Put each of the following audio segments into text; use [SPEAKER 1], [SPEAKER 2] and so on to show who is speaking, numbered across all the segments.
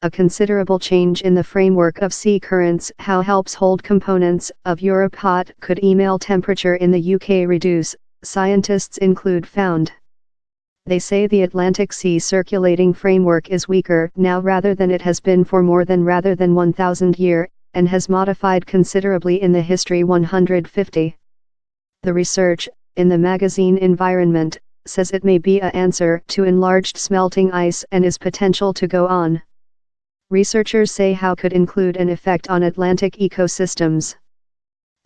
[SPEAKER 1] A considerable change in the framework of sea currents. How helps hold components of Europe hot. Could email temperature in the UK reduce? Scientists include found. They say the Atlantic Sea circulating framework is weaker now rather than it has been for more than 1,000 years, and has modified considerably in the history 150. The research, in the magazine Environment, says it may be an answer to enlarged smelting ice and is potential to go on. Researchers say how could include an effect on Atlantic ecosystems.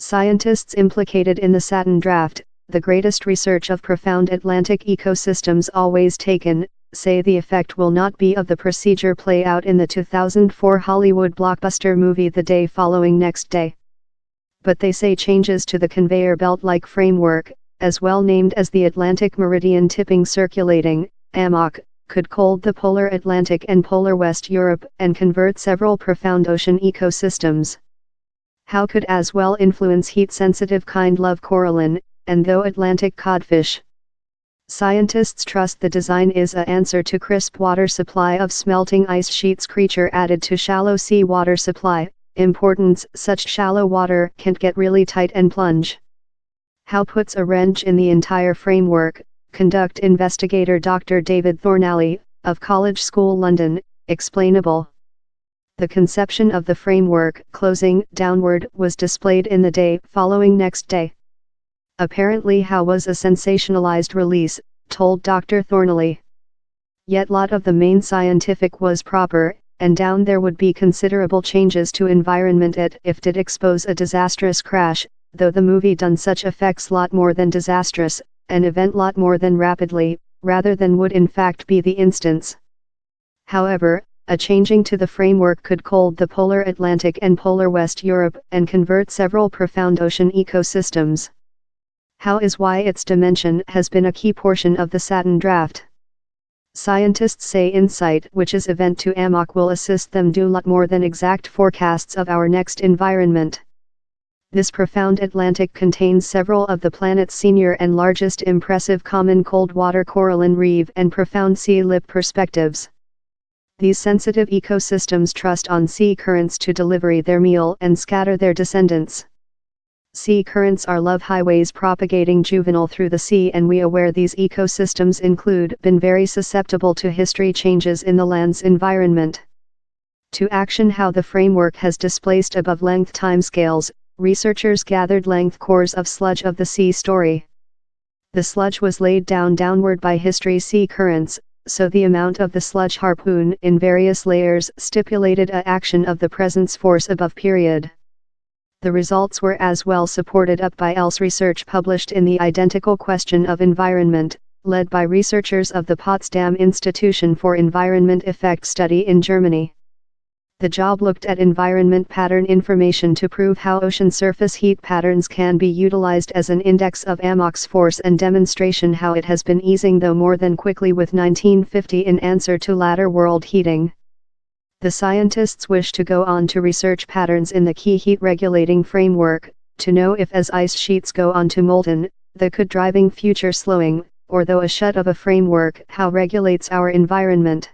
[SPEAKER 1] Scientists implicated in the Saturn draft, the greatest research of profound Atlantic ecosystems always taken, say the effect will not be of the procedure play out in the 2004 Hollywood blockbuster movie The Day Following Next Day. But they say changes to the conveyor belt-like framework, as well named as the Atlantic Meridian Tipping Circulating, AMOC, could cold the polar Atlantic and polar West Europe and convert several profound ocean ecosystems. How could as well influence heat-sensitive kind love coralline, and though Atlantic codfish. Scientists trust the design is an answer to crisp water supply of smelting ice sheets creature added to shallow sea water supply. Importance: such shallow water can't get really tight and plunge. How puts a wrench in the entire framework. Conduct investigator Dr. David Thornalley, of College School London, explainable. The conception of the framework closing downward was displayed in The Day Following Next Day. Apparently how was a sensationalized release, told Dr. Thornalley. Yet lot of the main scientific was proper, and down there would be considerable changes to environment it if did expose a disastrous crash, though the movie done such effects lot more than disastrous, an event lot more than rapidly, rather than would in fact be the instance. However, a changing to the framework could cold the polar Atlantic and polar West Europe and convert several profound ocean ecosystems. How is why its dimension has been a key portion of the Saturn draft. Scientists say insight which is event to AMOC will assist them do lot more than exact forecasts of our next environment. This profound Atlantic contains several of the planet's senior and largest impressive common cold water coralline reef and profound sea lip perspectives. These sensitive ecosystems trust on sea currents to deliver their meal and scatter their descendants. Sea currents are love highways propagating juvenile through the sea, and we aware these ecosystems include been very susceptible to history changes in the land's environment. To action how the framework has displaced above length timescales, researchers gathered length cores of sludge of the sea story. The sludge was laid down downward by history sea currents, so the amount of the sludge harpoon in various layers stipulated a action of the presence force above period. The results were as well supported up by else research published in the identical question of environment, led by researchers of the Potsdam Institution for Environment Effect Study in Germany. The job looked at environment pattern information to prove how ocean surface heat patterns can be utilized as an index of AMOC's force and demonstration how it has been easing though more than quickly with 1950 in answer to latter world heating. The scientists wish to go on to research patterns in the key heat regulating framework, to know if as ice sheets go on to molten, the could driving future slowing, or though a shut of a framework how regulates our environment.